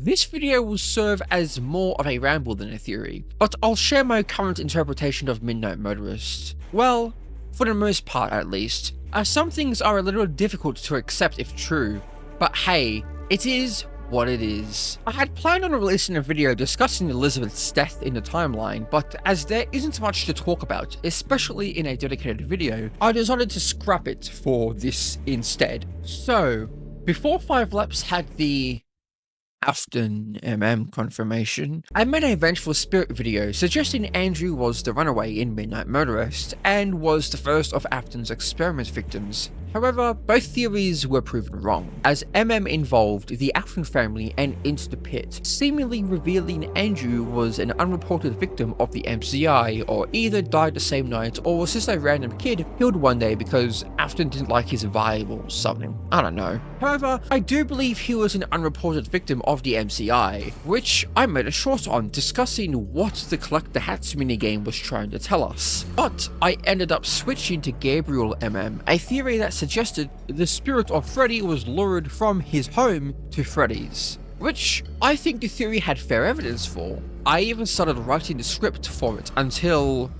This video will serve as more of a ramble than a theory, but I'll share my current interpretation of Midnight Motorist. Well, for the most part at least, as some things are a little difficult to accept if true, but hey, it is what it is. I had planned on releasing a video discussing Elizabeth's death in the timeline, but as there isn't much to talk about, especially in a dedicated video, I decided to scrap it for this instead. So, before 5 Laps had the Afton confirmation, I made a Vengeful Spirit video suggesting Andrew was the runaway in Midnight Motorist and was the first of Afton's experiment victims. However, both theories were proven wrong, as involved the Afton family and into the pit, seemingly revealing Andrew was an unreported victim of the MCI, or either died the same night or was just a random kid killed one day because Afton didn't like his vibe or something. I don't know. However, I do believe he was an unreported victim of the MCI, which I made a short on discussing what the Collect the Hats minigame was trying to tell us. But I ended up switching to Gabriel a theory that suggested the spirit of Freddy was lured from his home to Freddy's, which I think the theory had fair evidence for. I even started writing the script for it until...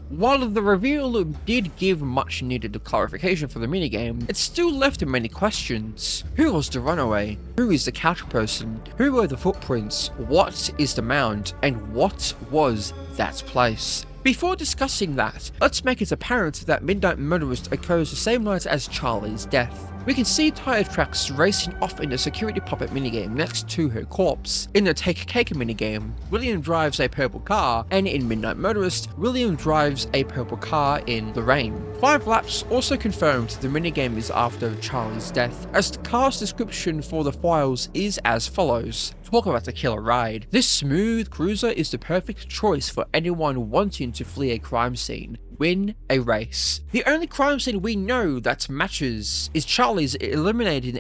While the reveal did give much needed clarification for the minigame, it still left many questions. Who was the runaway? Who is the couch person? Who were the footprints? What is the mound? And what was that place? Before discussing that, let's make it apparent that Midnight Motorist occurs the same night as Charlie's death. We can see tire tracks racing off in the security puppet minigame next to her corpse. In the Take Cake minigame, William drives a purple car, and in Midnight Motorist, William drives a purple car in the rain. 5 Laps also confirmed the minigame is after Charlie's death, as the car's description for the files is as follows. Talk about a killer ride. This smooth cruiser is the perfect choice for anyone wanting to flee a crime scene. Win a race. The only crime scene we know that matches is Charlie's eliminating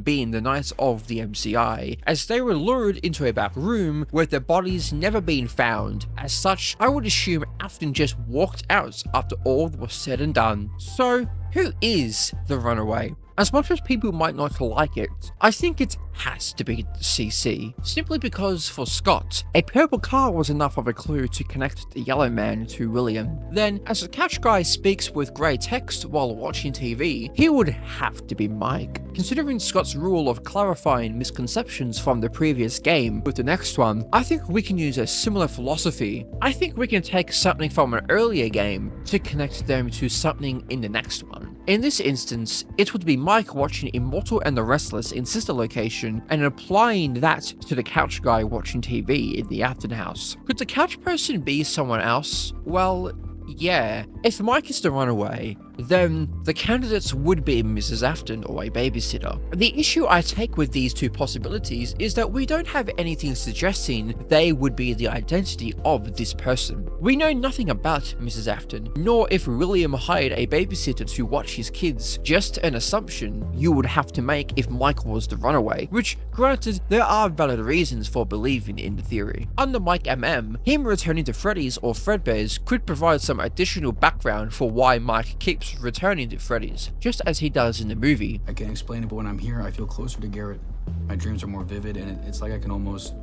being the night of the MCI, as they were lured into a back room where their bodies never been found. As such, I would assume Afton just walked out after all was said and done. So, who is the runaway? As much as people might not like it, I think it has to be CC, simply because for Scott, a purple car was enough of a clue to connect the yellow man to William. Then, as the couch guy speaks with grey text while watching TV, he would have to be Mike. Considering Scott's rule of clarifying misconceptions from the previous game with the next one, I think we can use a similar philosophy. I think we can take something from an earlier game to connect them to something in the next one. In this instance, it would be Mike watching Immortal and the Restless in Sister Location and applying that to the couch guy watching TV in the Afton house. Could the couch person be someone else? Well, yeah. If Mike is the runaway, then the candidates would be Mrs. Afton or a babysitter. The issue I take with these two possibilities is that we don't have anything suggesting they would be the identity of this person. We know nothing about Mrs. Afton, nor if William hired a babysitter to watch his kids, just an assumption you would have to make if Mike was the runaway, which, granted, there are valid reasons for believing in the theory. Under Mike him returning to Freddy's or Fredbear's could provide some additional background for why Mike keeps returning to Freddy's, just as he does in the movie. I can't explain it, but when I'm here, I feel closer to Garrett. My dreams are more vivid, and it's like I can almost...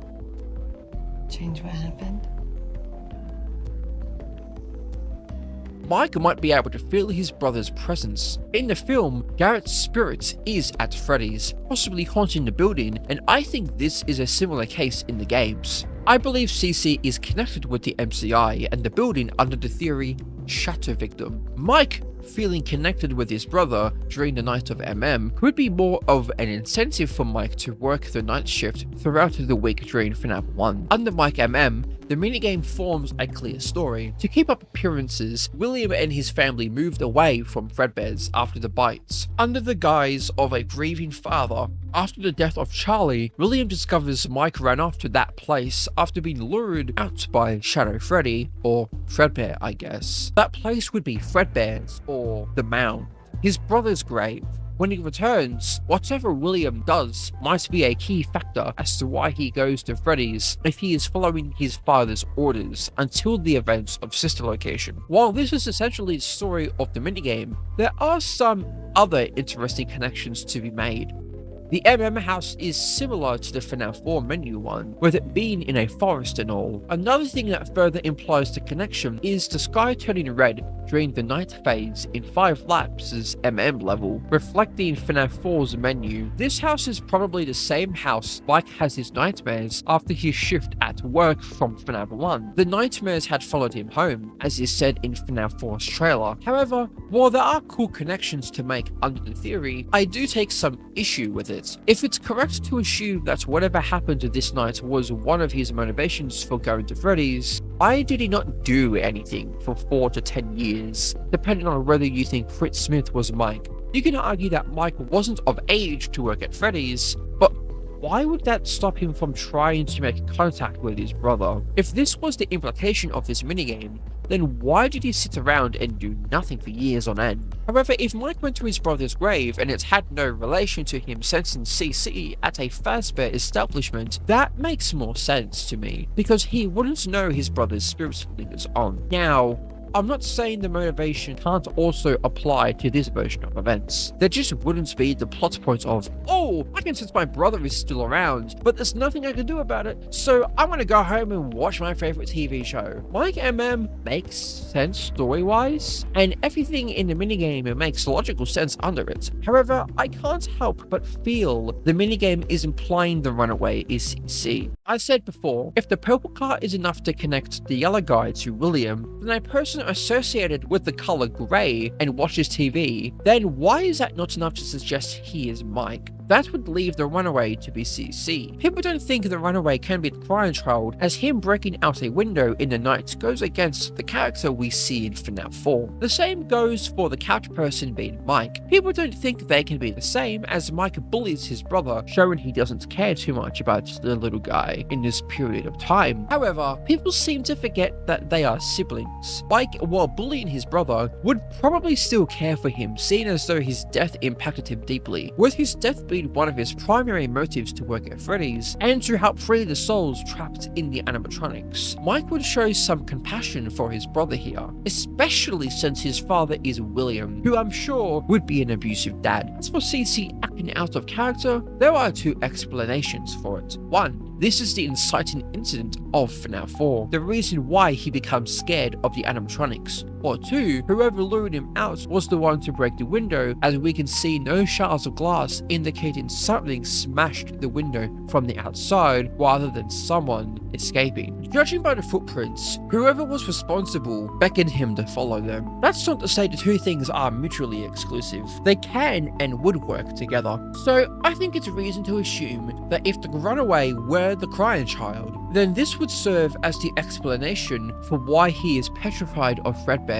Change what happened? Mike might be able to feel his brother's presence. In the film, Garrett's spirit is at Freddy's, possibly haunting the building, and I think this is a similar case in the games. I believe CC is connected with the MCI and the building under the theory Shatter Victim. Mike feeling connected with his brother during the night of could be more of an incentive for Mike to work the night shift throughout the week during FNAF 1. Under Mike the minigame forms a clear story. To keep up appearances, William and his family moved away from Fredbear's after the bites. Under the guise of a grieving father, after the death of Charlie, William discovers Mike ran off to that place after being lured out by Shadow Freddy, or Fredbear I guess. That place would be Fredbear's, or the Mound, his brother's grave. When he returns, whatever William does might be a key factor as to why he goes to Freddy's if he is following his father's orders until the events of Sister Location. While this is essentially the story of the minigame, there are some other interesting connections to be made. The house is similar to the FNAF 4 menu one, with it being in a forest and all. Another thing that further implies the connection is the sky turning red during the night phase in 5 Laps' level, reflecting FNAF 4's menu. This house is probably the same house Mike has his nightmares after his shift at work from FNAF 1. The nightmares had followed him home, as is said in FNAF 4's trailer. However, while there are cool connections to make under the theory, I do take some issue with it. If it's correct to assume that whatever happened this night was one of his motivations for going to Freddy's, why did he not do anything for 4 to 10 years, depending on whether you think Fritz Smith was Mike? You can argue that Mike wasn't of age to work at Freddy's, but why would that stop him from trying to make contact with his brother? If this was the implication of this minigame, then why did he sit around and do nothing for years on end? However, if Mike went to his brother's grave and it had no relation to him sensing CC at a Fazbear establishment, that makes more sense to me, because he wouldn't know his brother's spirit lingers on. Now, I'm not saying the motivation can't also apply to this version of events. There just wouldn't be the plot point of, oh, I can sense my brother is still around, but there's nothing I can do about it, so I'm gonna go home and watch my favorite TV show. Mike makes sense story-wise, and everything in the minigame makes logical sense under it. However, I can't help but feel the minigame is implying the runaway is CC. I said before, if the purple car is enough to connect the yellow guy to William, then a person associated with the color grey and watches TV, then why is that not enough to suggest he is Mike? That would leave the runaway to be CC. People don't think the runaway can be the crying child, as him breaking out a window in the night goes against the character we see in FNAF 4. The same goes for the couch person being Mike. People don't think they can be the same, as Mike bullies his brother, showing he doesn't care too much about the little guy in this period of time. However, people seem to forget that they are siblings. Mike, while bullying his brother, would probably still care for him, seeing as though his death impacted him deeply, with his death being one of his primary motives to work at Freddy's and to help free the souls trapped in the animatronics. Mike would show some compassion for his brother here, especially since his father is William, who I'm sure would be an abusive dad. As for CC acting out of character, there are 2 explanations for it. 1, this is the inciting incident of FNAF 4, the reason why he becomes scared of the animatronics. Or 2, whoever lured him out was the one to break the window, as we can see no shards of glass indicating something smashed the window from the outside rather than someone escaping. Judging by the footprints, whoever was responsible beckoned him to follow them. That's not to say the 2 things are mutually exclusive. They can and would work together. So I think it's reason to assume that if the runaway were the crying child, then this would serve as the explanation for why he is petrified of Fredbears.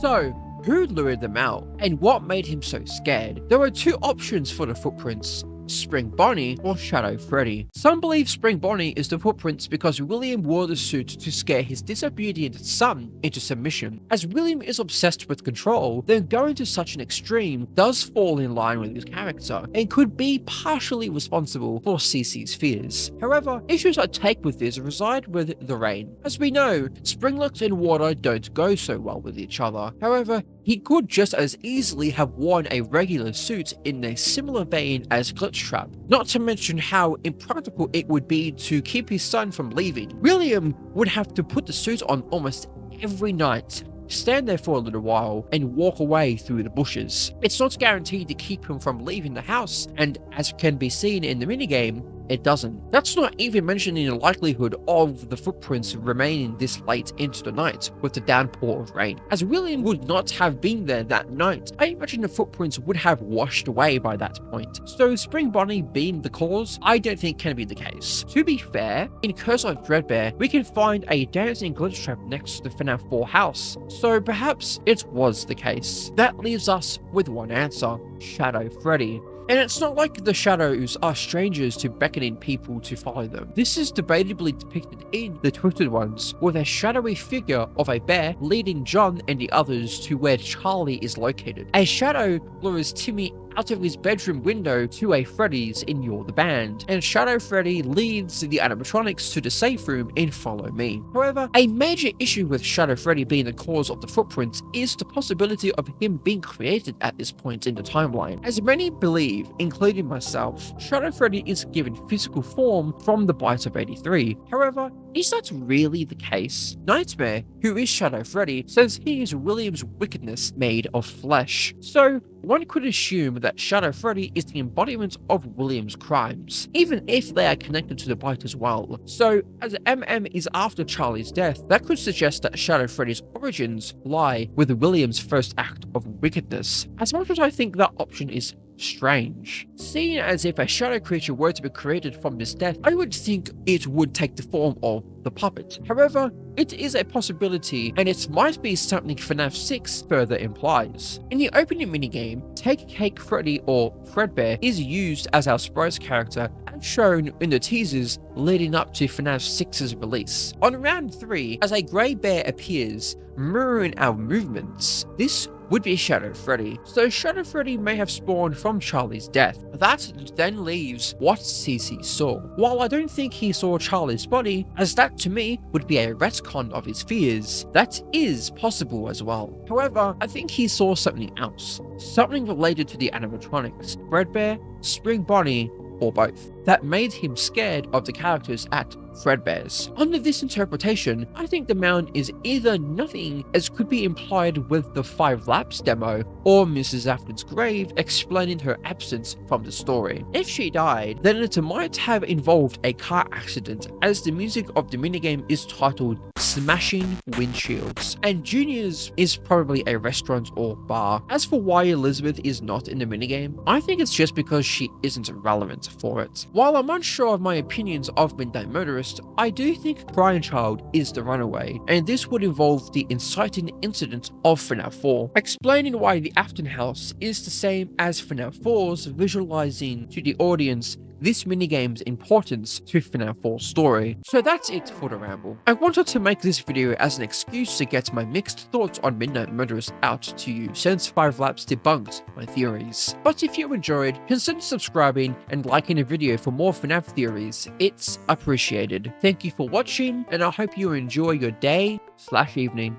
So, who lured them out, and what made him so scared? There are 2 options for the footprints: Spring Bonnie or Shadow Freddy. Some believe Spring Bonnie is the footprints because William wore the suit to scare his disobedient son into submission. As William is obsessed with control, then going to such an extreme does fall in line with his character and could be partially responsible for CC's fears. However, issues I take with this reside with the rain. As we know, Springlocks and water don't go so well with each other. However, he could just as easily have worn a regular suit in a similar vein as Glitchtrap, not to mention how impractical it would be to keep his son from leaving. William would have to put the suit on almost every night, stand there for a little while, and walk away through the bushes. It's not guaranteed to keep him from leaving the house, and as can be seen in the minigame, it doesn't. That's not even mentioning the likelihood of the footprints remaining this late into the night with the downpour of rain. As William would not have been there that night, I imagine the footprints would have washed away by that point. So Spring Bonnie being the cause, I don't think can be the case. To be fair, in Curse of Dreadbear, we can find a dancing Glitchtrap next to the FNAF 4 house, so perhaps it was the case. That leaves us with one answer: Shadow Freddy. And it's not like the shadows are strangers to beckoning people to follow them. This is debatably depicted in The Twisted Ones, with a shadowy figure of a bear leading John and the others to where Charlie is located. A shadow lures Timmy out of his bedroom window to a Freddy's in You're the Band, and Shadow Freddy leads the animatronics to the safe room in Follow Me. However, a major issue with Shadow Freddy being the cause of the footprints is the possibility of him being created at this point in the timeline. As many believe, including myself, Shadow Freddy is given physical form from the Bite of 83. However, is that really the case? Nightmare, who is Shadow Freddy, says he is William's wickedness made of flesh. So, one could assume that Shadow Freddy is the embodiment of William's crimes, even if they are connected to the Bite as well. So, as MM is after Charlie's death, that could suggest that Shadow Freddy's origins lie with William's first act of wickedness. As much as I think that option is strange, seeing as if a shadow creature were to be created from this death, I would think it would take the form of the puppet. However, it is a possibility, and it might be something FNAF 6 further implies. In the opening minigame, Take Cake Freddy or Fredbear is used as our surprise character and shown in the teasers leading up to FNAF 6's release. On round 3, as a grey bear appears, mirroring our movements, this would be Shadow Freddy. So Shadow Freddy may have spawned from Charlie's death. That then leaves what CC saw. While I don't think he saw Charlie's body, as that to me would be a retcon of his fears, that is possible as well. However, I think he saw something else. Something related to the animatronics, Fredbear, Spring Bonnie, or both, that made him scared of the characters at Fredbear's. Under this interpretation, I think the mound is either nothing, as could be implied with the 5 Laps demo, or Mrs. Afton's grave explaining her absence from the story. If she died, then it might have involved a car accident, as the music of the minigame is titled Smashing Windshields, and Junior's is probably a restaurant or bar. As for why Elizabeth is not in the minigame, I think it's just because she isn't relevant for it. While I'm unsure of my opinions of Midnight Motorist, I do think Crying Child is the runaway, and this would involve the inciting incident of FNAF 4, explaining why the Afton house is the same as FNAF 4's, visualizing to the audience this minigame's importance to FNAF 4's story. So that's it for the ramble. I wanted to make this video as an excuse to get my mixed thoughts on Midnight Murderers out to you, since 5 Laps debunked my theories. But if you enjoyed, consider subscribing and liking the video for more FNAF theories. It's appreciated. Thank you for watching, and I hope you enjoy your day/evening.